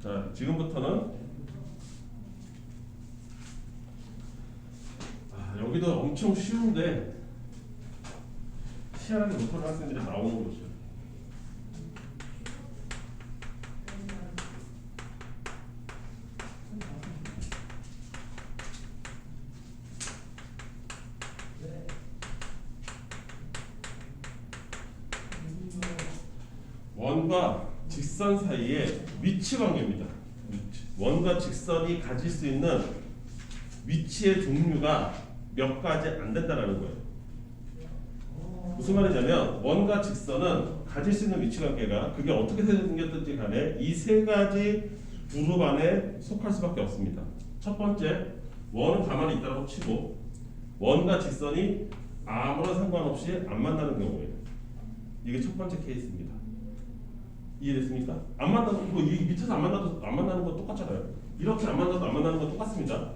자, 지금부터는 여기도 엄청 쉬운데 희한하게 못하는 학생들이 나오는 거죠. 원과 직선 사이의 위치 관계입니다. 원과 직선이 가질 수 있는 위치의 종류가 몇 가지 안 된다라는 거예요. 무슨 말이냐면 원과 직선은 가질 수 있는 위치 관계가 그게 어떻게 생겼든지 간에 이 세 가지 그룹 안에 속할 수밖에 없습니다. 첫 번째, 원은 가만히 있다고 치고 원과 직선이 아무런 상관없이 안 만나는 경우예요. 이게 첫 번째 케이스입니다. 이해됐습니까? 안 만나는 거, 이 밑에서 안 만나는 거 똑같잖아요. 이렇게 안 만나도 안 만나는 거 똑같습니다.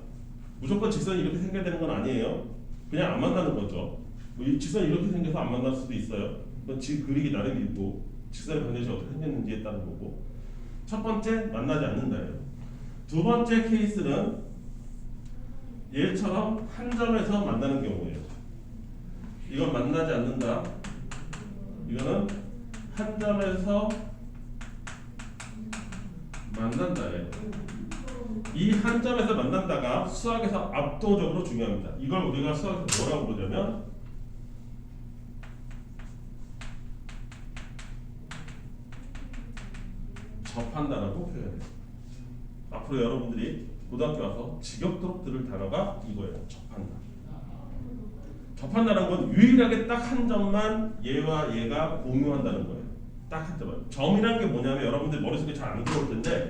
무조건 직선이 이렇게 생겨야 되는 건 아니에요. 그냥 안 만나는 거죠. 이 직선이 이렇게 생겨서 안 만날 수도 있어요. 그건 그리기 나름이고 직선의 반드시 어떻게 생겼는지에 따른 거고. 첫 번째, 만나지 않는다예요. 두 번째 케이스는 얘처럼 한 점에서 만나는 경우예요. 이건 만나지 않는다. 이거는 한 점에서 만난다예요. 이 한 점에서 만난다가 수학에서 압도적으로 중요합니다. 이걸 우리가 수학에서 뭐라고 부르냐면 접한다라고 표현해요. 앞으로 여러분들이 고등학교 와서 지겹도록 들을 단어가 이거예요. 접한다. 접한다는 건 유일하게 딱 한 점만 얘와 얘가 공유한다는 거예요. 딱 한 점만. 점이라는 게 뭐냐면 여러분들 머릿속에 잘 안 들어올 텐데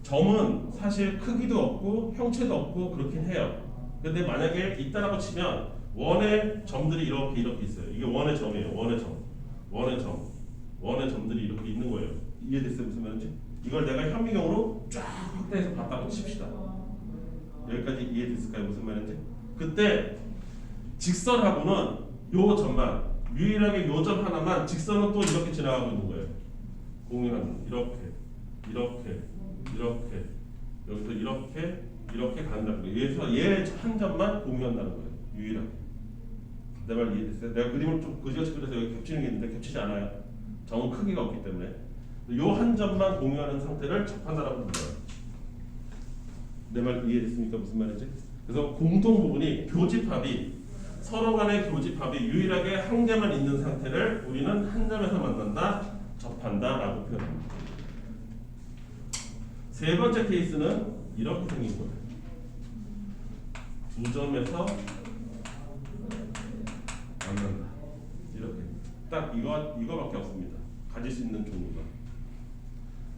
점은 사실 크기도 없고 형체도 없고 그렇긴 해요. 근데 만약에 있다라고 치면 원의 점들이 이렇게 있어요. 이게 원의 점이에요. 원의 점들이 이렇게 있는 거예요. 이해됐어요? 무슨 말인지? 이걸 내가 현미경으로 쫙 확대해서 봤다고 칩시다. 여기까지 이해됐을까요? 무슨 말인지? 그때 직선하고는 요 점만 유일하게 요 점 하나만 직선은 또 이렇게 지나가고 있는 거예요. 공유하는 이렇게 여기서 이렇게 간다는 거예요. 그래서 얘 한 점만 공유한다는 거예요. 유일하게. 내 말 이해됐어요? 내가 그림을 좀 그지같이 그려서 여기 겹치는 게 있는데 겹치지 않아요. 점은 크기가 없기 때문에 요 한 점만 공유하는 상태를 접한다라고 불러요. 내 말 이해됐습니까? 무슨 말인지? 그래서 공통 부분이 교집합이 서로 간의 교집합이 유일하게 한 개만 있는 상태를 우리는 한 점에서 만난다, 접한다라고 표현합니다. 세 번째 케이스는 이렇게 생긴 거예요. 두 점에서 만난다. 이렇게 딱 이거밖에 없습니다. 가질 수 있는 종류가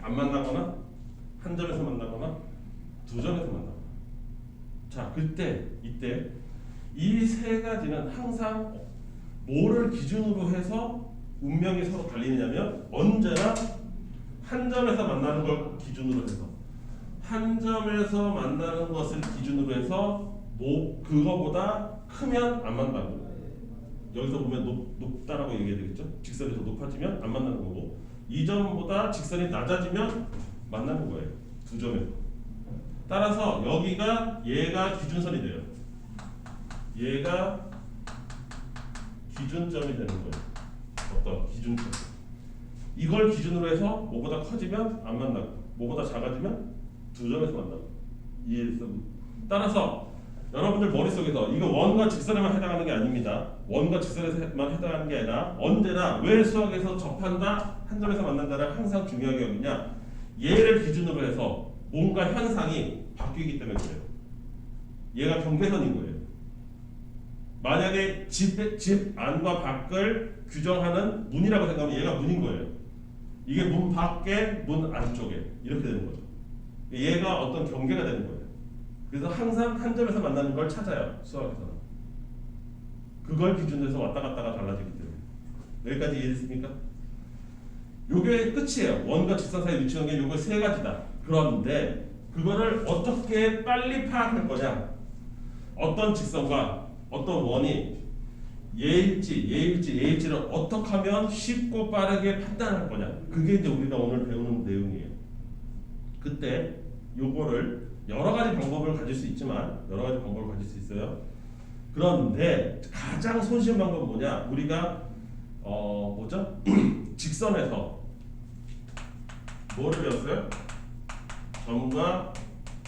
안 만나거나 한 점에서 만나거나 두 점에서 만나거나. 자, 이때 이 세 가지는 항상 뭐를 기준으로 해서 운명이 서로 갈리느냐면 언제나 한 점에서 만나는 걸 기준으로 해서 한 점에서 만나는 것을 기준으로 해서 그거보다 크면 안 만나고 여기서 보면 높다라고 얘기해야 되겠죠. 직선에서 높아지면 안 만나는 거고 이 점보다 직선이 낮아지면 만나는 거예요. 두 점에서. 따라서 여기가 얘가 기준선이 돼요. 얘가 기준점이 되는 거예요. 어떤 기준점. 이걸 기준으로 해서 뭐보다 커지면 안 만나고 뭐보다 작아지면 두 점에서 만나고. 이해했어? 따라서 여러분들 머릿속에서 이거 원과 직선에만 해당하는 게 아닙니다. 원과 직선에만 해당하는 게 아니라 언제나 왜 수학에서 접한다, 한 점에서 만난다를 항상 중요하게 여기냐. 얘를 기준으로 해서 뭔가 현상이 바뀌기 때문에 그래요. 얘가 경계선인 거예요. 만약에 집 안과 밖을 규정하는 문이라고 생각하면 얘가 문인 거예요. 이게 문 밖에 문 안쪽에 이렇게 되는 거죠. 얘가 어떤 경계가 되는 거예요. 그래서 항상 한 점에서 만나는 걸 찾아요. 수학에서는. 그걸 기준으로 해서 왔다 갔다가 달라지기 때문에. 여기까지 이해됐습니까? 요게 끝이에요. 원과 직선 사이 위치 관계 요거 세 가지다. 그런데 그거를 어떻게 빨리 파악할 거냐? 어떤 직선과 어떤 원이 얘일지를 어떻게 하면 쉽고 빠르게 판단할 거냐? 그게 이제 우리가 오늘 배우는 내용이에요. 그때 요거를 여러 가지 방법을 가질 수 있지만 여러 가지 방법을 가질 수 있어요. 그런데 가장 손쉬운 방법은 뭐냐? 우리가 뭐죠? 직선에서 뭐를 배웠어요? 점과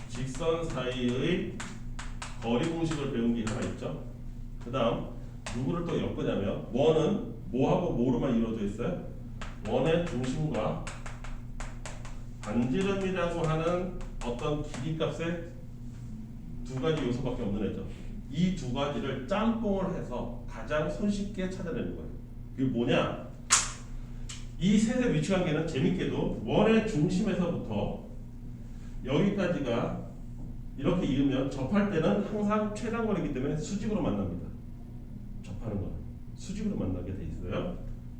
직선 사이의 거리 공식을 배운 게 하나 있죠. 그 다음 누구를 또 엮으냐면 원은 뭐하고 뭐로만 이루어져 있어요? 원의 중심과 반지름이라고 하는 어떤 길이값의 두 가지 요소밖에 없는 애죠. 이 두 가지를 짬뽕을 해서 가장 손쉽게 찾아내는 거예요. 그게 뭐냐? 이 셋의 위치관계는 재밌게도 원의 중심에서부터 여기까지가 이렇게 이으면 접할 때는 항상 최단거리이기 때문에 수직으로 만납니다. 접하는 거는 수직으로 만나게 돼 있어요.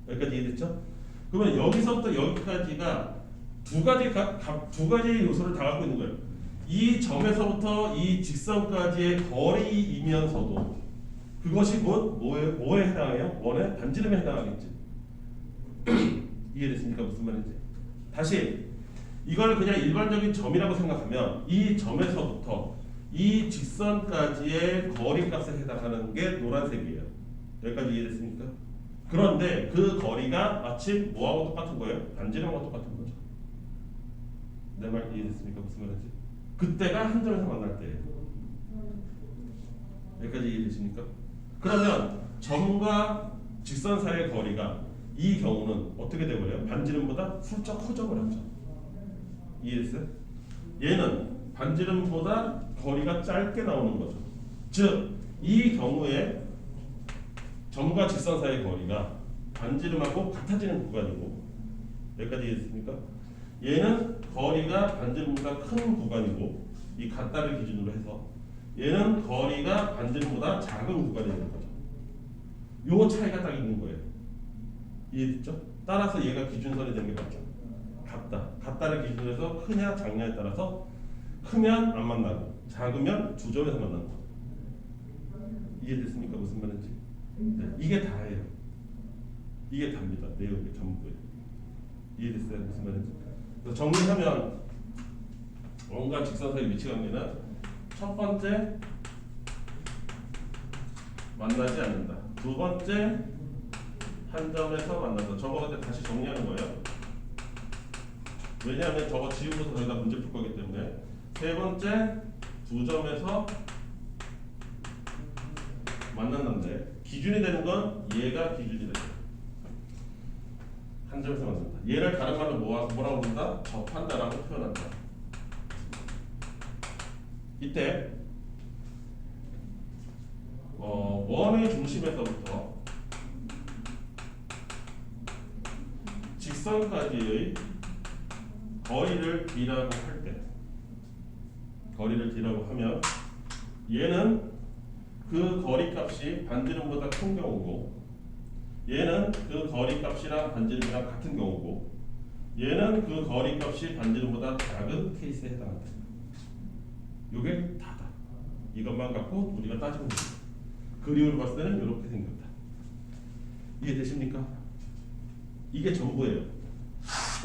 여기까지 이해됐죠? 그러면 여기서부터 여기까지가 두 가지 요소를 다 갖고 있는 거예요. 이 점에서부터 이 직선까지의 거리이면서도 그것이 곧 뭐에 해당해요? 원의 반지름에 해당하겠지. 이해됐습니까? 무슨 말인지. 다시 이걸 그냥 일반적인 점이라고 생각하면 이 점에서부터 이 직선까지의 거리값에 해당하는 게 노란색이에요. 여기까지 이해됐습니까? 그런데 그 거리가 마치 뭐하고 똑같은 거예요? 반지름하고 똑같은 거죠. 내 말 이해됐습니까? 무슨 말인지. 그때가 한 점에서 만날 때예요. 여기까지 이해되십니까? 그러면 점과 직선 사이의 거리가 이 경우는 어떻게 되버려요? 반지름보다 훌쩍 커져버렸죠. 이해됐어요? 얘는 반지름보다 거리가 짧게 나오는 거죠. 즉, 이 경우에 점과 직선 사이의 거리가 반지름하고 같아지는 구간이고, 여기까지 이해됐습니까? 얘는 거리가 반지름보다 큰 구간이고, 이 같다를 기준으로 해서 얘는 거리가 반지름보다 작은 구간이 되는 거죠. 요 차이가 딱 있는 거예요. 이해됐죠? 따라서 얘가 기준선이 되는 게 맞죠. 같다를 기준으로 해서 크냐 작냐에 따라서 크면 안 만나고 작으면 두 점에서 만나는 거. 이해됐습니까? 무슨 말인지. 네, 이게 다예요. 이게 답니다. 내용이 전부예요. 이해됐어요? 무슨 말인지. 그래서 정리하면 원과 직선 사이 위치 관계는 첫 번째 만나지 않는다. 두 번째 한 점에서 만난다. 저거 근데 다시 정리하는 거예요. 왜냐하면 저거 지우고서 저희가 문제 풀 거기 때문에. 세 번째 두 점에서 만난다인데 기준이 되는 건 얘가 기준이 돼요. 한 점에서 만난다. 얘를 다른 말로 뭐라고 부른다? 접한다라고 표현한다. 이때 원의 중심에서부터 직선까지의 거리를 d라고 할 때, 거리를 d라고 하면 얘는 그 거리값이 반지름보다 큰 경우고, 얘는 그 거리값이랑 반지름이랑 같은 경우고, 얘는 그 거리값이 반지름보다 작은 케이스에 해당한다. 요게 다다. 이것만 갖고 우리가 따지면 됩니다. 그림을 봤을 때는 이렇게 생겼다. 이해되십니까? 이게 전부예요.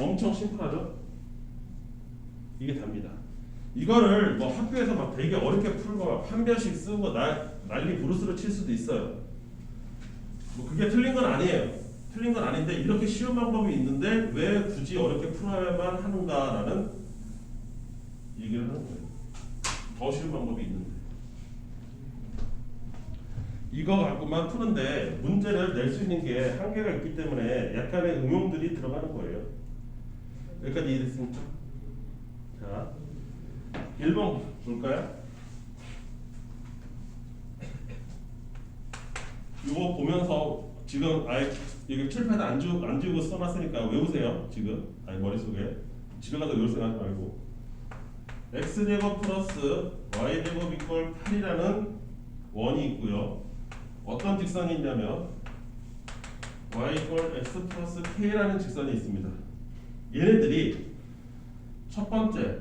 엄청 심플하죠? 이게 답니다. 이거를 뭐 학교에서 막 되게 어렵게 풀고 한 변씩 쓰고 난리 부르스를 칠 수도 있어요. 뭐 그게 틀린 건 아니에요. 틀린 건 아닌데 이렇게 쉬운 방법이 있는데 왜 굳이 어렵게 풀어야만 하는가라는 얘기를 하는 거예요. 더 쉬운 방법이 있는데 이거 갖고만 푸는데 문제를 낼 수 있는 게 한계가 있기 때문에 약간의 응용들이 들어가는 거예요. 여기까지 이해됐습니까? 자, 1번 볼까요? 이거 보면서 지금 아예 여기 칠패드 안 지우고 써놨으니까 외우세요. 지금 아니 머릿속에 집에 가서 외울 생각 하지 말고 x제곱 플러스 y제곱 이퀄 8이라는 원이 있고요. 어떤 직선이 있냐면 y 이퀄 x 플러스 k라는 직선이 있습니다. 얘네들이 첫 번째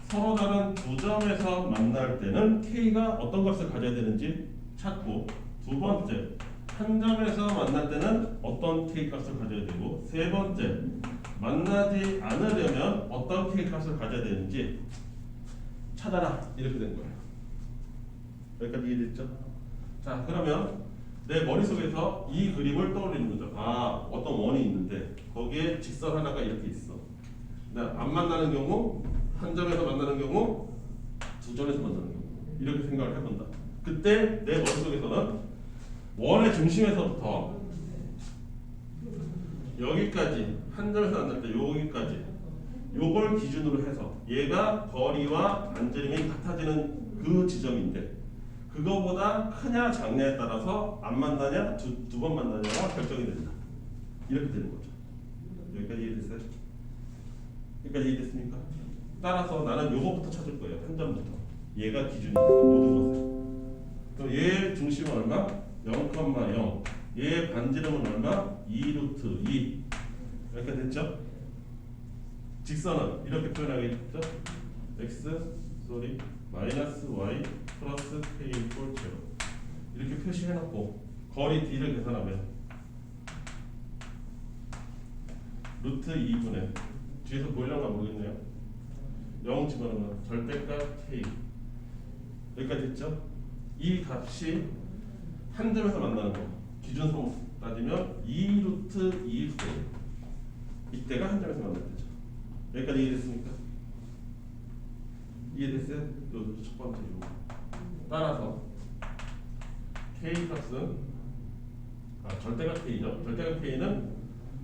서로 다른 두 점에서 만날 때는 k가 어떤 값을 가져야 되는지 찾고, 두 번째 한 점에서 만날 때는 어떤 k 값을 가져야 되고, 세 번째 만나지 않으려면 어떤 k 값을 가져야 되는지 찾아라 이렇게 된 거예요. 여기까지 이해됐죠? 자 그러면 내 머릿속에서 이 그림을 떠올리는 거죠. 아 어떤 원이 있는데 거기에 직선 하나가 이렇게 있어. 안 만나는 경우, 한 점에서 만나는 경우, 두 점에서 만나는 경우 이렇게 생각을 해본다. 그때 내 머릿속에서는 원의 중심에서부터 여기까지 한 점에서 만날 때 여기까지 요걸 기준으로 해서 얘가 거리와 반지름이 같아지는 그 지점인데 그거보다 크냐 작냐에 따라서 안 만나냐 두 번 만나냐가 결정이 된다. 이렇게 되는 거죠. 여기까지 이해됐어요? 여기까지 이해됐습니까? 따라서 나는 요거부터 찾을 거예요. 한 점부터. 얘가 기준이니까 모든 것을. 그럼 얘의 중심은 얼마? 0,0. 얘의 반지름은 얼마? 2루트 2. 여기까지 됐죠? 직선은 이렇게 표현하겠죠? 마이너스 y 플러스 k 이퀄 0 이렇게 표시해놓고 거리 d를 계산하면 루트 2분의 뒤에서 보이려나 모르겠네요. 0 집어넣으면 절대값 k 여기까지 됐죠? 이 값이 한 점에서 만나는 거 기준선 따지면 2루트 2일 때 이때가 한 점에서 만날 때죠. 여기까지 이해됐습니까? 이해됐어요? 요 첫 번째 요. 따라서 k 값은 절대값 k죠. 절대값 k는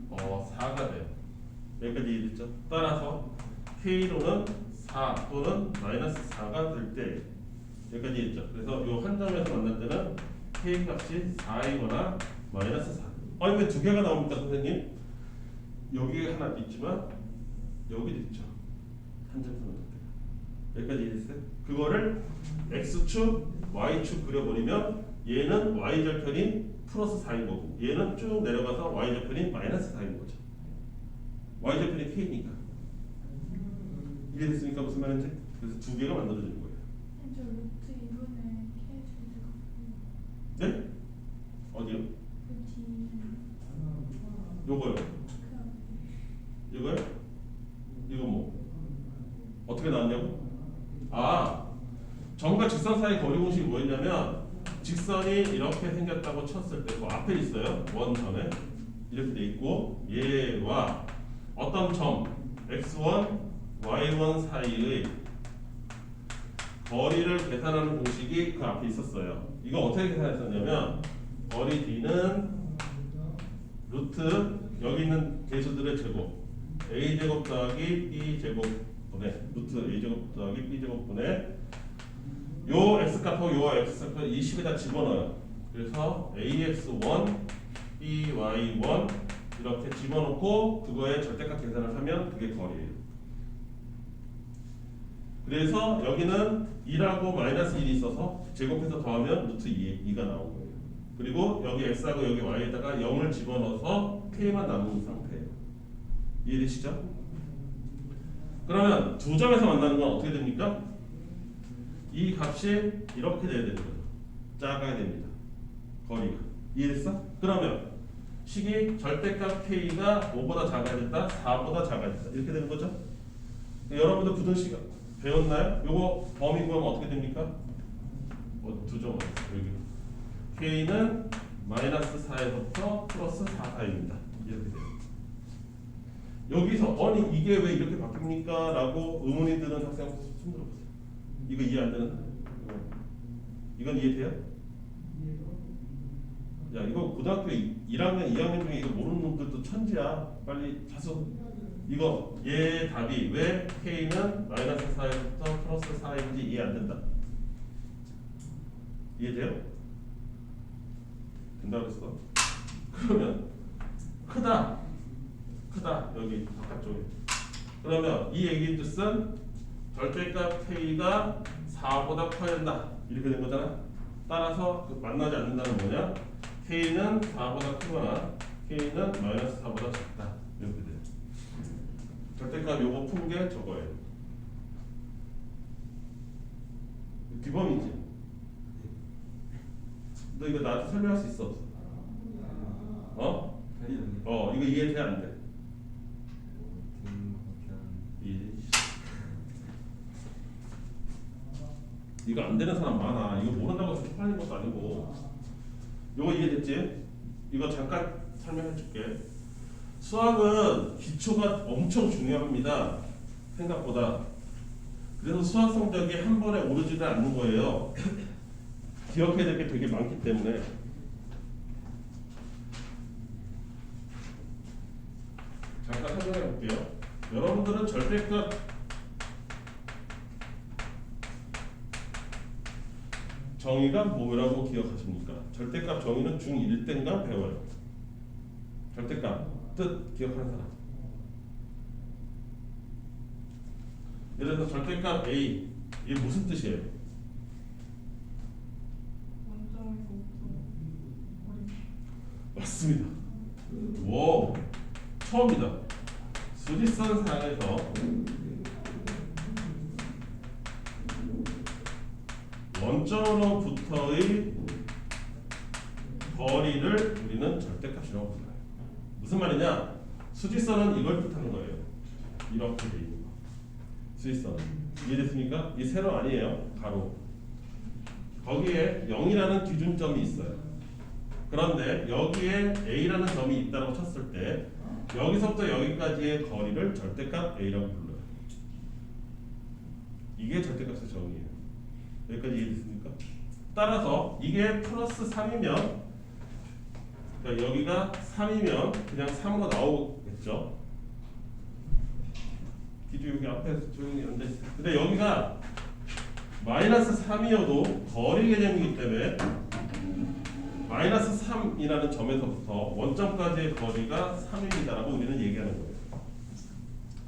4가 돼요. 여기까지 이해됐죠? 따라서 k로는 4 또는 마이너스 4가 될 때 여기까지 이해됐죠? 그래서 요 한 점에서 만날 때는 k 값이 4이거나 마이너스 4. 아니 왜 두 개가 나옵니까 선생님? 여기 하나 있지만 여기도 있죠. 한 점에서 만날 때. 여기까지 이해됐어요? 그거를 x축, y축 그려버리면 얘는 y절편이 플러스 4인 거고 얘는 쭉 내려가서 y절편이 마이너스 4인 거죠. y절편이 k니까. 이해됐습니까? 무슨 말인지? 그래서 두 개가 만들어지는 거예요. 저 루트 2분의 k 제곱. 네? 어디요? 그 뒤에. 요거요. 이거요? 이거 뭐? 어떻게 나왔냐고? 점과 직선 사이 거리 공식이 뭐였냐면 직선이 이렇게 생겼다고 쳤을 때 그 앞에 있어요. 원 전에 이렇게 돼 있고 얘와 어떤 점 x1, y1 사이의 거리를 계산하는 공식이 그 앞에 있었어요. 이거 어떻게 계산했었냐면 거리 d는 루트 여기 있는 개수들의 제곱 a제곱 더하기 b제곱분의 루트 a제곱 더하기 b제곱분의 요 x값하고 요 x값을 이 식에다 집어넣어요. 그래서 ax1 by1 이렇게 집어넣고 그거에 절대값 계산을 하면 그게 거리예요. 그래서 여기는 2라고 마이너스 1이 있어서 제곱해서 더하면 루트 2가 나온 거예요. 그리고 여기 x하고 여기 y에다가 0을 집어넣어서 k만 남은 상태예요. 이해되시죠? 그러면 두 점에서 만나는 건 어떻게 됩니까? 이 값이 이렇게 돼야 되는 거죠. 작아야 됩니다. 거리가. 이해됐어? 그러면 식이 절대값 k가 5보다 작아야 된다, 4보다 작아야 된다. 이렇게 되는 거죠. 여러분들 부등식 배웠나요? 요거 범위 구하면 어떻게 됩니까? 두 점 여기. k는 마이너스 4에서부터 플러스 4 사이입니다. 이렇게 돼요. 여기서 아니 이게 왜 이렇게 바뀝니까? 라고 의문이 드는 학생 손 들어보세요. 이거 이해 안 되는? 이건 이해돼요? 야 이거 고등학교 1학년, 2학년 중에 이거 모르는 놈들도 천지야. 빨리 자수. 이거 얘 답이 왜 k는 마이너스 4에서부터 플러스 4인지 이해 안 된다. 이해돼요? 된다고 했어. 그러면 크다 여기 바깥쪽에. 그러면 이 얘기 뜻은 절대값 k가 4보다 커야 된다 이렇게 된 거잖아. 따라서 만나지 않는다는 뭐냐? k는 4보다 크거나 k는 마이너스 4보다 작다 이렇게 돼요. 절대값 요거 푼 게 저거예요. 기범이지. 너 이거 나한테 설명할 수 있어 없어? 이거 이해돼 안 돼? 이거 안 되는 사람 많아. 이거 모른다고 해서 쪽팔린 것도 아니고. 이거 이해됐지? 이거 잠깐 설명해 줄게. 수학은 기초가 엄청 중요합니다. 생각보다. 그래서 수학 성적이 한 번에 오르지는 않는 거예요. 기억해야 될 게 되게 많기 때문에. 잠깐 설명해 볼게요. 여러분들은 절대값 정의가 뭐라고 기억하십니까? 절대값 정의는 중1 때인가 배워요. 절대값 뜻 기억하는 사람. 예를 들어서 절대값 A 이게 무슨 뜻이에요? 맞습니다. 오, 처음이다. 수직선 상에서 원점으로부터의 거리를 우리는 절대값이라고 불러요. 무슨 말이냐? 수직선은 이걸 뜻하는 거예요. 이렇게 돼 있는 거. 수직선. 이해됐습니까? 이 세로 아니에요. 가로. 거기에 0이라는 기준점이 있어요. 그런데 여기에 A라는 점이 있다고 쳤을 때 여기서부터 여기까지의 거리를 절대값 A라고 불러요. 이게 절대값의 정의예요. 여기까지 이해됐습니까? 따라서 이게 플러스 3이면 그러니까 여기가 3이면 그냥 3으로 나오겠죠. 기주 여기 앞에 조용히 앉아있어요. 근데 여기가 마이너스 3이어도 거리 개념이기 때문에 마이너스 3이라는 점에서부터 원점까지의 거리가 3입니다라고 우리는 얘기하는 거예요.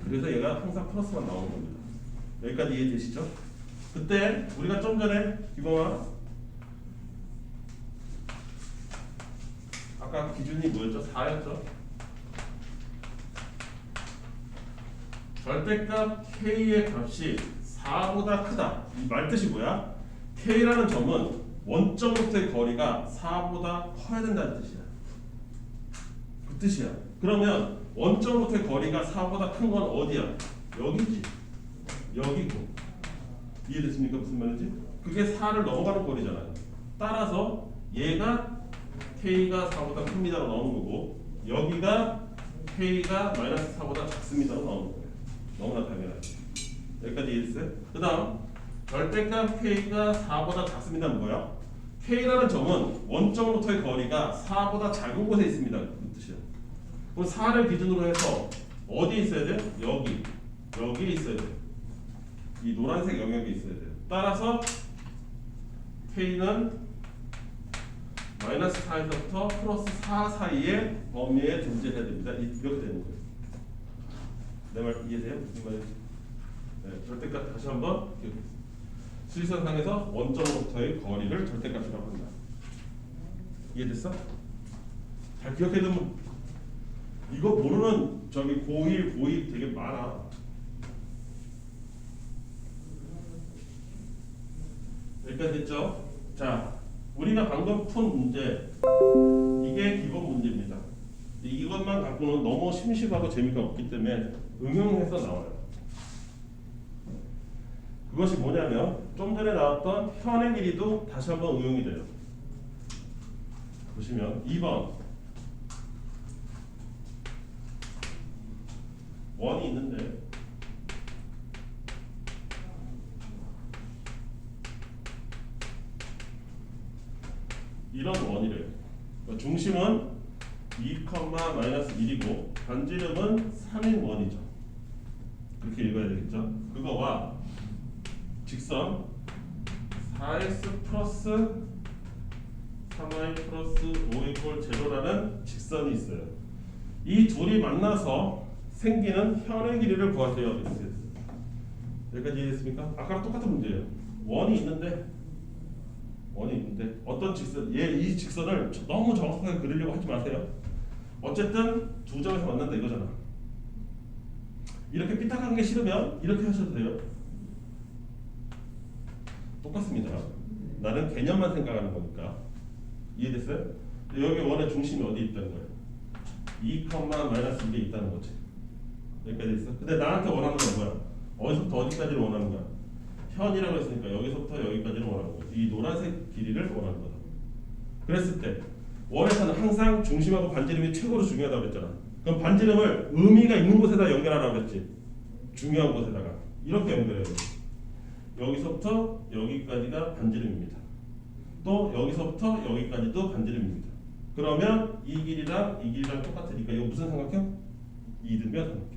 그래서 얘가 항상 플러스만 나오는 겁니다. 여기까지 이해되시죠? 그때 우리가 좀 전에 기범아 아까 기준이 뭐였죠? 4였죠? 절대값 K의 값이 4보다 크다. 이 말뜻이 뭐야? K라는 점은 원점부터의 거리가 4보다 커야 된다는 뜻이야. 그 뜻이야. 그러면 원점부터의 거리가 4보다 큰 건 어디야? 여기지. 여기고. 이해됐습니까? 무슨 말인지? 그게 4를 넘어가는 거리잖아요. 따라서 얘가 K가 4보다 큽니다로 나오는 거고 여기가 K가 마이너스 4보다 작습니다로 나오는 거예요. 너무나 당연하죠. 여기까지 이해됐어요? 그 다음 절대값 K가 4보다 작습니다는 뭐야? K라는 점은 원점으로부터의 거리가 4보다 작은 곳에 있습니다. 그 뜻이야. 그럼 4를 기준으로 해서 어디에 있어야 돼? 여기에 있어야 돼. 이 노란색 영역이 있어야 돼요. 따라서 K는 마이너스 4에서부터 플러스 4 사이의 범위에 존재해야 됩니다. 이렇게 되는 거예요. 내 말 이해돼요? 무슨 말인지? 네, 절대값 다시 한번 기억해주세요. 수직선상에서 원점으로부터의 거리를 절대값이라고 한다. 이해됐어? 잘 기억해두면 이거 모르는 저기 고1, 고2 되게 많아. 여기까지 됐죠? 자, 우리가 방금 푼 문제 이게 기본 문제입니다. 이것만 갖고는 너무 심심하고 재미가 없기 때문에 응용해서 나와요. 그것이 뭐냐면 좀 전에 나왔던 현의 길이도 다시 한번 응용이 돼요. 보시면 2번 원이 있는데 이런 원이래요. 그러니까 중심은 2, 마이너스 1이고 반지름은 3인 원이죠. 그렇게 읽어야 되겠죠. 그거와 직선 4x 플러스 3y 플러스 5 이퀄 제로라는 직선이 있어요. 이 둘이 만나서 생기는 현의 길이를 구하세요. 여기까지 이해됐습니까? 아까랑 똑같은 문제예요. 원이 있는데 어떤 직선, 이 직선을 너무 정확하게 그리려고 하지 마세요. 어쨌든 두 점에서 만난다 이거잖아. 이렇게 삐딱한 게 싫으면 이렇게 하셔도 돼요. 똑같습니다. 나는 개념만 생각하는 거니까. 이해됐어요? 여기 원의 중심이 어디 있다는 거예요? 2, 마이너스 1이 있다는 거지. 여기까지 있어? 근데 나한테 원하는 건 뭐야? 어디서부터 어디까지를 원하는 거야? 현이라고 했으니까 여기서부터 여기까지를 원하는 거죠. 이 노란색 길이를 원하는 거다. 그랬을 때 원에서는 항상 중심하고 반지름이 최고로 중요하다고 했잖아. 그럼 반지름을 의미가 있는 곳에다 연결하라고 했지. 중요한 곳에다가 이렇게 연결해야 돼. 여기서부터 여기까지가 반지름입니다. 또 여기서부터 여기까지도 반지름입니다. 그러면 이 길이랑 이 길이랑 똑같으니까 이거 무슨 삼각형? 이등변 삼각형.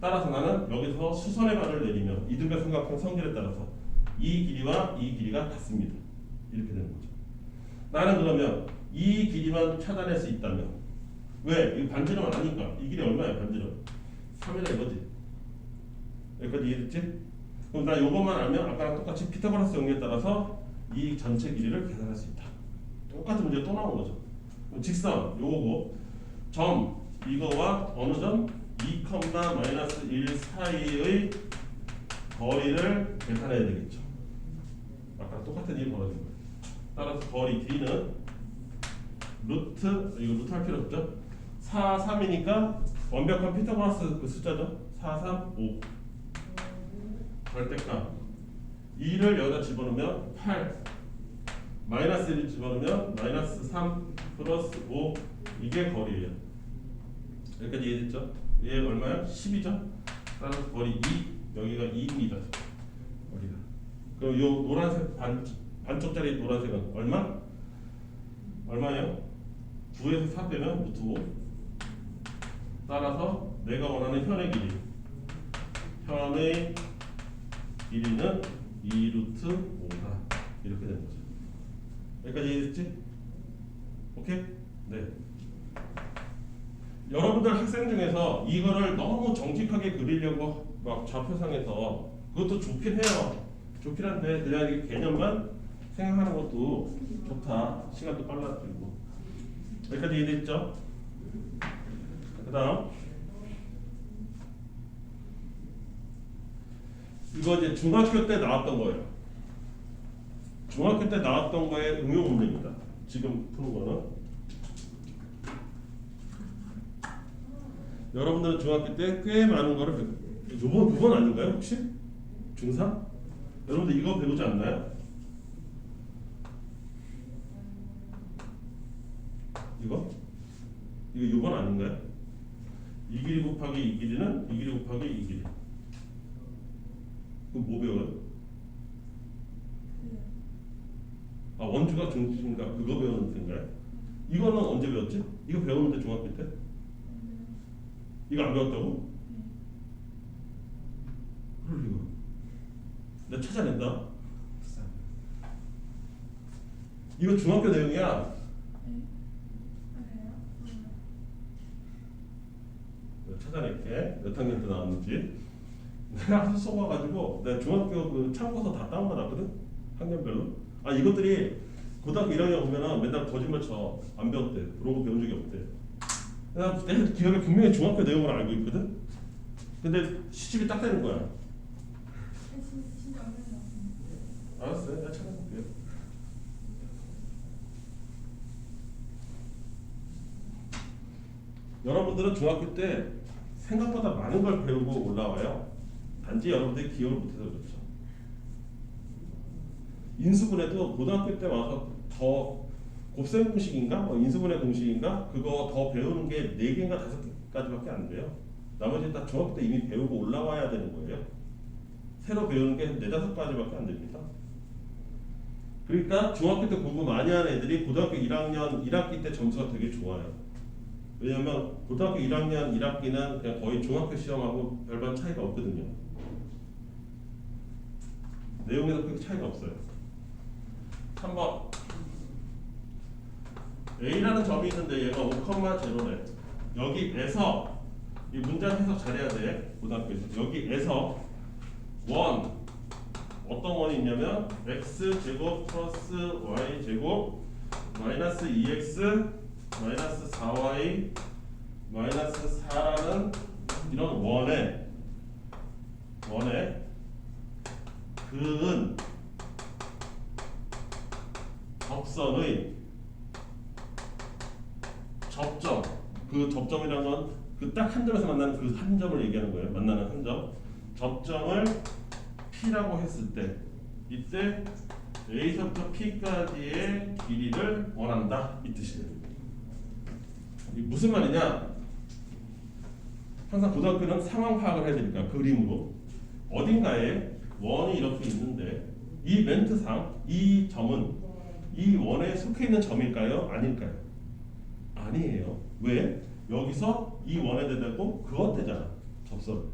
따라서 나는 여기서 수선의 발을 내리면 이등변 삼각형 성질에 따라서 이 길이와 이 길이가 같습니다. 이렇게 되는 거죠. 나는 그러면 이 길이만 찾아낼 수 있다면 왜? 이 반지름은 아니까. 이 길이 얼마야 반지름? 3이라 이거지. 여기까지 이해됐지? 그럼 나 요것만 알면 아까랑 똑같이 피타고라스 정리에 따라서 이 전체 길이를 계산할 수 있다. 똑같은 문제 또 나온 거죠. 직선 요거고 점 이거와 어느 점 2,-1 사이의 거리를 계산해야 되겠죠. 아까 똑같은 일이 벌어진 거예요. 따라서 거리 D는 루트 이거 루트 할 필요 없죠. 4, 3이니까 완벽한 피타고라스 그 숫자죠. 4, 3, 5 절대값 2를 여기다 집어넣으면 8 마이너스 1을 집어넣으면 마이너스 3 플러스 5 이게 거리예요. 여기까지 이해됐죠? 얘 얼마야? 10이죠? 따라서 거리 2 여기가 2입니다. 거리가. 그럼 요 노란색 반쪽짜리 노란색은 얼마? 얼마예요? 9에서 4 빼면 루트 5. 따라서 내가 원하는 현의 길이 현의 길이는 2 루트 5다. 이렇게 되는 거죠. 여기까지 이해됐지? 오케이? 네. 여러분들 학생 중에서 이거를 너무 정직하게 그리려고 막 좌표상에서 그것도 좋긴 해요. 좋긴 한데 그냥 이 개념만 생각하는 것도 좋다. 시간도 빨라지고. 여기까지 이해됐죠? 그 다음 이거 이제 중학교 때 나왔던 거예요. 중학교 때 나왔던 거의 응용 문제입니다. 지금 푸는 거는 여러분들은 중학교 때 꽤 많은 거를 요번 9번 아닌가요 혹시? 중3? 여러분들 이거 배우지 않나요? 이거 6번 아닌가요? 이 길이 곱하기 이 길이는 이 길이 곱하기 이 길이. 그럼 뭐 배워요? 아 원주가 중심인가 그거 배우는 데인가요? 이거는 언제 배웠지? 이거 배우는데 중학교 때? 이거 안 배웠다고? 그럴 리가. 내가 찾아낸다. 이거 중학교 내용이야. 내가 찾아낼게. 몇 학년 때 나왔는지. 내가 하도 써봐가지고 내가 중학교 그 참고서 다 다운받았거든. 학년별로. 아 이것들이 고등학교 1학년 오면은 맨날 거짓말 쳐. 안 배웠대. 그런 거 배운 적이 없대. 내가 기억에 분명히 중학교 내용을 알고 있거든. 근데 시집이 딱 되는 거야. 진짜 어려워. 알았어요. 내가 찾아볼게요. 여러분들은 중학교 때 생각보다 많은 걸 배우고 올라와요. 단지 여러분들이 기억을 못해서 그렇죠. 인수분해도 고등학교 때 와서 더 곱셈 공식인가? 인수분해 공식인가? 그거 더 배우는 게 4개인가 5개까지밖에 안 돼요. 나머지 다 중학교 때 이미 배우고 올라와야 되는 거예요. 새로 배우는 게 4, 5가지밖에 안 됩니다. 그러니까 중학교 때 공부 많이 하는 애들이 고등학교 1학년 1학기 때 점수가 되게 좋아요. 왜냐면 고등학교 1학년 1학기는 그냥 거의 중학교 시험하고 별반 차이가 없거든요. 내용에서 그렇게 차이가 없어요. 3번 A라는 점이 있는데 얘가 5,0네. 여기에서 이 문장 해석 잘해야 돼. 고등학교에서 여기에서 원 어떤 원이 있냐면 x제곱 플러스 y제곱 마이너스 2x 마이너스 4y 마이너스 4라는 이런 원에 그은 접선의 접점, 그 접점이라는 건 그 딱 한 점에서 만나는 그 한 점을 얘기하는 거예요. 만나는 한 점. 접점을 P라고 했을 때 이때 A서부터 P까지의 길이를 원한다 이 뜻이에요. 이게 무슨 말이냐? 항상 고등학교는 상황 파악을 해야 되니까 그림으로 어딘가에 원이 이렇게 있는데 이 멘트상 이 점은 이 원에 속해 있는 점일까요? 아닐까요? 아니에요. 왜? 여기서 이 원에 대고 그것 되잖아. 접선.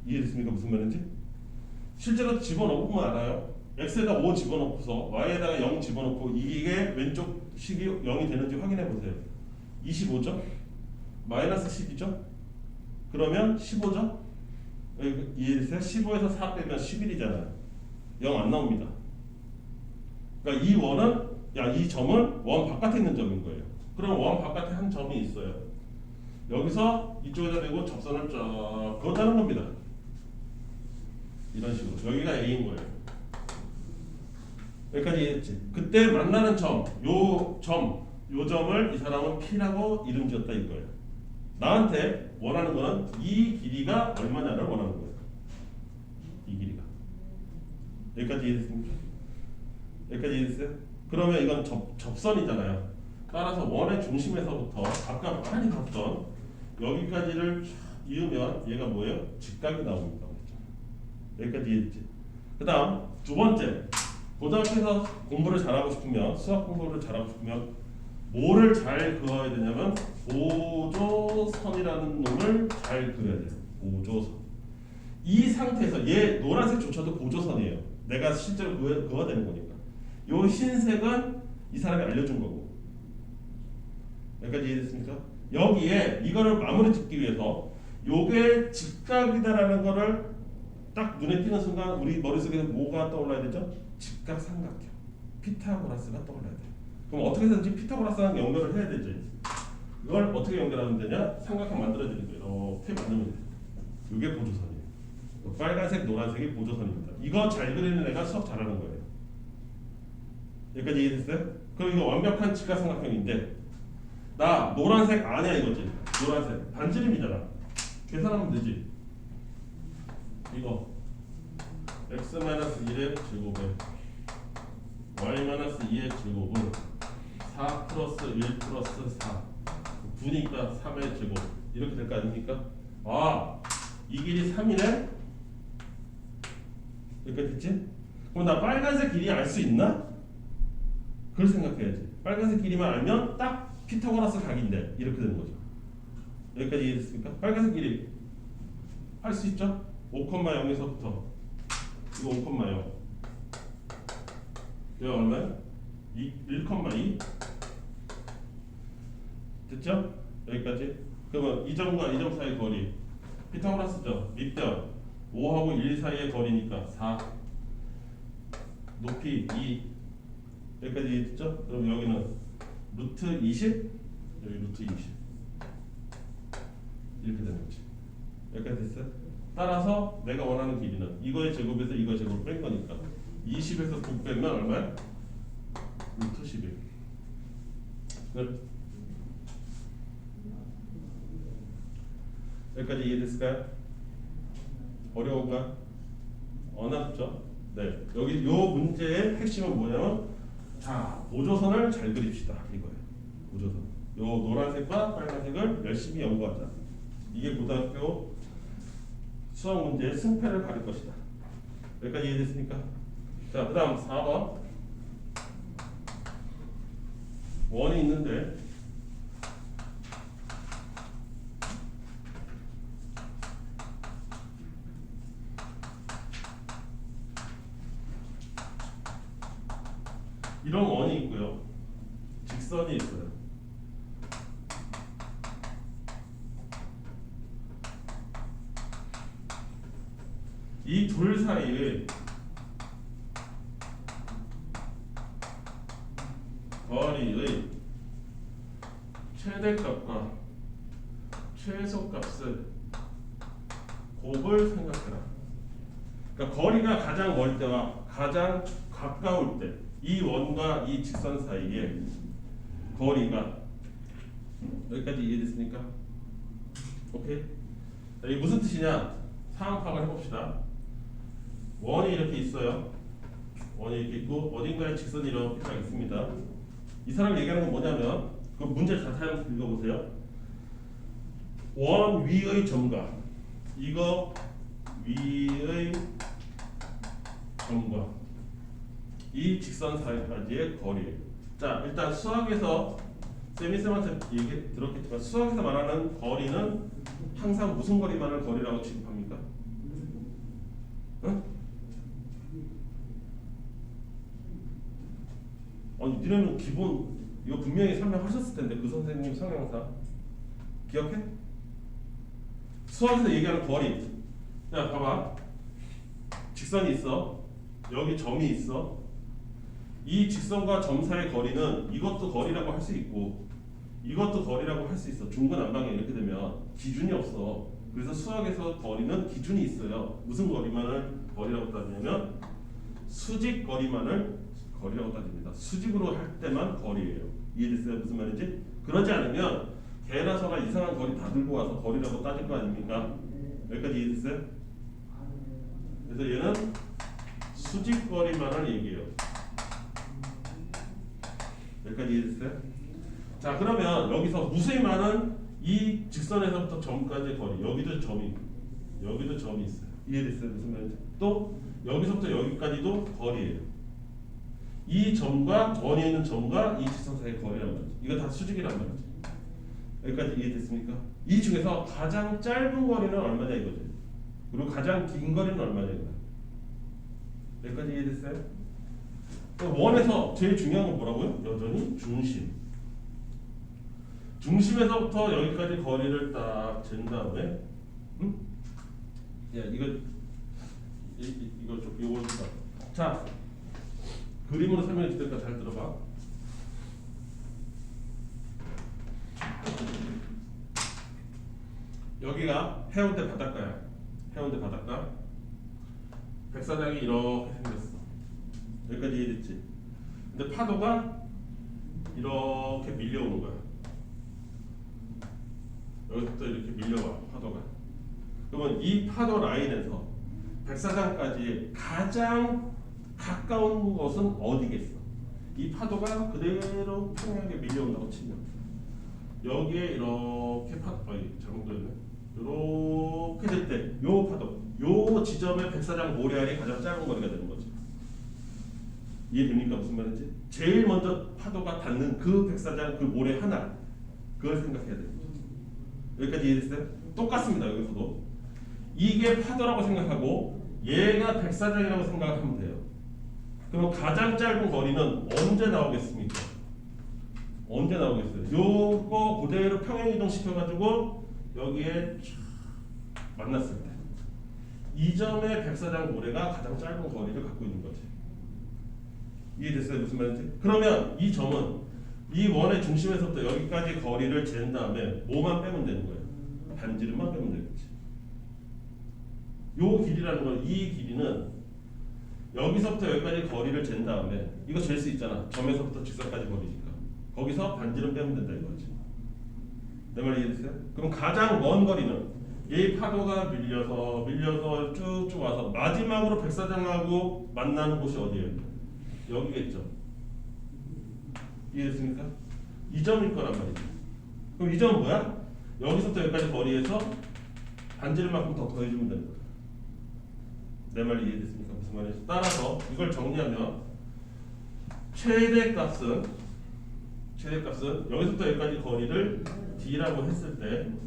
이해됐습니까? 무슨 말인지? 실제로 집어넣으면 알아요. x에다 5 집어넣고서 y에다가 0 집어넣고 이게 왼쪽 식이 0이 되는지 확인해 보세요. 25죠? 마이너스 10이죠? 그러면 15죠? 이해됐어요? 15에서 4 빼면 11이잖아요. 0 안 나옵니다. 그러니까 이 원은 이 점은 원 바깥에 있는 점인 거예요. 그럼 원 바깥에 한 점이 있어요. 여기서 이쪽에다 대고 접선을 쫙 그었다는 겁니다. 이런 식으로 여기가 A인 거예요. 여기까지 이해했지? 그때 만나는 점, 요 점을 이 사람은 P라고 이름 지었다 이거예요. 나한테 원하는 거는 이 길이가 얼마냐를 원하는 거예요. 이 길이가. 여기까지 이해됐습니까? 여기까지 이해됐어요? 그러면 이건 접선이잖아요. 따라서 원의 중심에서부터 아까 많이 봤던 여기까지를 이으면 얘가 뭐예요? 직각이 나옵니다. 여기까지 이해했지? 그 다음 두 번째, 고등학교에서 공부를 잘하고 싶으면, 수학 공부를 잘하고 싶으면 뭐를 잘 그어야 되냐면 보조선이라는 놈을 잘 그려야 돼요. 보조선. 이 상태에서 얘 노란색조차도 보조선이에요. 내가 실제로 그어야 되는 거니까. 요 흰색은 이 사람이 알려준 거고. 여기까지 이해됐습니까? 여기에 이거를 마무리 짓기 위해서 요게 직각이다라는 거를 딱 눈에 띄는 순간 우리 머릿속에 뭐가 떠올라야 되죠? 직각삼각형. 피타고라스가 떠올라야 돼요. 그럼 어떻게 해서든지 피타고라스랑 연결을 해야 되죠. 이걸 어떻게 연결하면 되냐? 삼각형 만들어지는 거예요. 이렇게 만들면 돼요. 이게 보조선이에요. 빨간색, 노란색이 보조선입니다. 이거 잘 그리는 애가 수학 잘하는 거예요. 여기까지 이해됐어요? 그럼 이거 완벽한 직각삼각형인데 나 노란색 아니야 이거지. 노란색 반지름이잖아. 계산하면 되지. 이거 x-1의 제곱에 y-2의 제곱은 4 플러스 1 플러스 4 9니까 3의 제곱 이렇게 될 거 아닙니까? 이 길이 3이네? 이렇게 됐지? 그럼 나 빨간색 길이 알 수 있나? 그걸 생각해야지. 빨간색 길이만 알면 딱 피타고라스 각인데 이렇게 되는 거죠. 여기까지 이해됐습니까? 빨간색 길이 할 수 있죠? 5,0에서부터 이거 5,0 이거 얼마야? 1,2 됐죠? 여기까지. 그러면 이 점과 이 점 사이 거리 피타고라스죠? 밑변 5하고 1 사이의 거리니까 4 높이 2 여기까지 됐죠? 그럼 여기는 루트 20 여기 루트 20 이렇게 되는 거지. 여기까지 됐어요? 따라서 내가 원하는 길이는 이거의 제곱에서 이거의 제곱을 뺀 거니까 20에서 9 빼면 얼마야? 루트 11. 끝. 여기까지 이해됐을까요? 어려운가? 어렵죠? 네. 여기 요 문제의 핵심은 뭐냐면 자 보조선을 잘 그립시다 이거예요. 보조선. 요 노란색과 빨간색을 열심히 연구하자. 이게 고등학교 수학 문제의 승패를 가릴 것이다. 여기까지 이해됐습니까? 자, 그 다음 4번. 원이 있는데 이런 원이 있고요. 직선이 있어요. 이 둘 사이에 거리의 최대값과 최소값을 곱을 생각해라. 그러니까 거리가 가장 멀 때와 가장 가까울 때 이 원과 이 직선 사이에 거리가 여기까지 이해됐습니까? 오케이? 자, 이게 무슨 뜻이냐? 상황 파악을 해봅시다. 원이 이렇게 있어요. 원이 이렇게 있고 어딘가에 직선이 이렇게 딱 있습니다. 이 사람 얘기하는 건 뭐냐면 그 문제 자세히 한번 읽어보세요. 원 위의 점과 이거 위의 점과 이 직선 사이까지의 거리. 자, 일단 수학에서 쌤한테 얘기 들었겠지만 수학에서 말하는 거리는 항상 무슨 거리만을 거리라고 취급합니까? 응? 아니, 니네는 기본 이거 분명히 설명하셨을 텐데 그 선생님 성향상 기억해? 수학에서 얘기하는 거리. 자, 봐봐. 직선이 있어. 여기 점이 있어. 이 직선과 점 사이의 거리는 이것도 거리라고 할 수 있고 이것도 거리라고 할 수 있어. 중구난방에 이렇게 되면 기준이 없어. 그래서 수학에서 거리는 기준이 있어요. 무슨 거리만을 거리라고 따지냐면 수직 거리만을 거리라고 따집니다. 수직으로 할 때만 거리예요. 이해됐어요? 무슨 말인지? 그러지 않으면 개나 소나 이상한 거리 다 들고 와서 거리라고 따질 거 아닙니까? 여기까지 이해됐어요? 그래서 얘는 수직 거리만을 얘기해요. 여기까지 이해됐어요? 자, 그러면 여기서 무수히 많은 이 직선에서부터 점까지의 거리, 여기도 점이 있어요. 이해됐어요? 무슨 말인지? 또 여기서부터 여기까지도 거리예요. 이 점과 원에 있는 점과 이 직선 사이의 거리란 말이죠. 이거 다 수직이란 말이죠. 여기까지 이해됐습니까? 이 중에서 가장 짧은 거리는 얼마냐 이거죠. 그리고 가장 긴 거리는 얼마냐 이거야. 여기까지 이해됐어요? 원에서 제일 중요한 건 뭐라고요? 여전히 중심. 중심에서부터 여기까지 거리를 딱 잰 다음에, 응? 야, 이거 좀 요거 좀. 자, 그림으로 설명해 줄 테니까 잘 들어봐. 여기가 해운대 바닷가야. 해운대 바닷가. 백사장이 이렇게 생겼어. 여기까지 이해됐지? 근데 파도가 이렇게 밀려오는 거야. 여기서부터 이렇게 밀려와 파도가. 그러면 이 파도 라인에서 백사장까지 가장 가까운 곳은 어디겠어? 이 파도가 그대로 평행하게 밀려온다고 치면 여기에 이렇게 잘못됐네. 이렇게 될 때 요 파도, 요 지점의 백사장 모래알이 가장 짧은 거리가 되는 거지. 이해됩니까? 무슨 말인지? 제일 먼저 파도가 닿는 그 백사장 그 모래 하나, 그걸 생각해야 돼요. 여기까지 이해됐어요? 똑같습니다. 여기서도 이게 파도라고 생각하고 얘가 백사장이라고 생각하면 돼요. 그럼 가장 짧은 거리는 언제 나오겠습니까? 언제 나오겠어요? 요거 그대로 평행 이동 시켜가지고 여기에 만났을 때 이 점의 백사장 모래가 가장 짧은 거리를 갖고 있는 거지. 이해됐어요? 무슨 말인지? 그러면 이 점은 이 원의 중심에서부터 여기까지 거리를 잰 다음에 뭐만 빼면 되는 거예요? 반지름만 빼면 되겠지. 요 길이라는 건 이 길이는 여기서부터 여기까지 거리를 잰 다음에 이거 잴 수 있잖아. 점에서부터 직선까지 거리니까 거기서 반지름 빼면 된다 이거지. 내 말 이해됐어요? 그럼 가장 먼 거리는 이 파도가 밀려서 쭉쭉 와서 마지막으로 백사장하고 만나는 곳이 어디예요? 여기겠죠. 이해됐습니까? 이 점일 거란 말이죠. 그럼 이 점은 뭐야? 여기서부터 여기까지 거리에서 반지름만큼 더 더해주면 되는 거야. 내 말이 이해됐습니까? 무슨 말인지. 따라서 이걸 정리하면 최대값은 여기서부터 여기까지 거리를 d라고 했을 때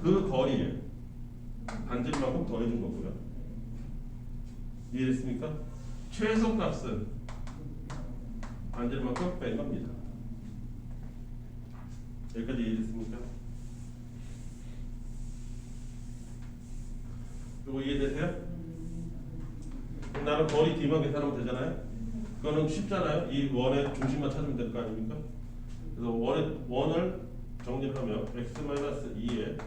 그 거리에 반지름만큼 더해준 거고요. 이해됐습니까? 최소값은 반지름만큼 뺀 겁니다. 여기까지 이해됐습니까? 이거 이해되세요? 그럼 나는 거리 D만 계산하면 되잖아요? 그거는 쉽잖아요? 이 원의 중심만 찾으면 될 거 아닙니까? 그래서 원을 정리하면 x-2의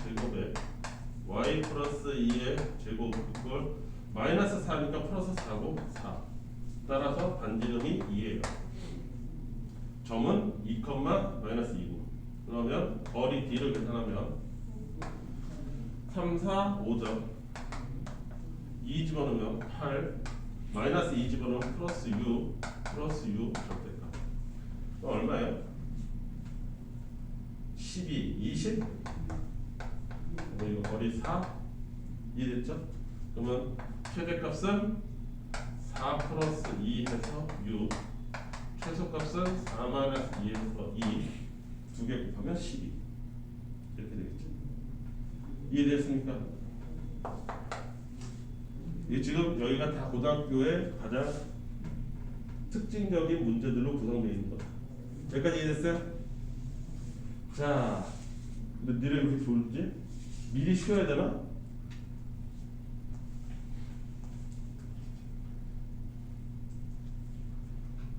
제곱에 y 플러스 2의 제곱 그걸 마이너스 4니까 플러스 4고 4. 따라서 반지름이 2예요. 점은 2, 마이너스 2고. 그러면 거리 D를 계산하면 3, 4, 5점 2 2 집어넣으면 8, 마이너스 2 집어넣으면 플러스 6, 플러스 6 절대값. 그럼 얼마예요? 12, 20? 그럼 이거 거리 4, 2 됐죠? 그러면 최대값은 4 플러스 2 해서 6, 최소값은 4 마이너스 2 해서 2, 두 개 곱하면 12 이렇게 되겠죠? 이해됐습니까? 이 지금 여기가 다 고등학교의 가장 특징적인 문제들로 구성되어 있는 거다. 여기까지 이해됐어요? 자, 근데 니네 왜 이렇게 졸지? 미리 쉬어야 되나?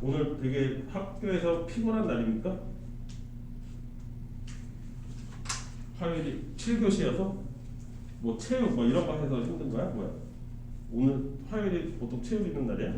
오늘 되게 학교에서 피곤한 날입니까? 화요일이 7교시여서 뭐 체육 뭐 이런 거 해서 힘든 거야? 뭐야? 오늘 화요일이 보통 체육 있는 날이야?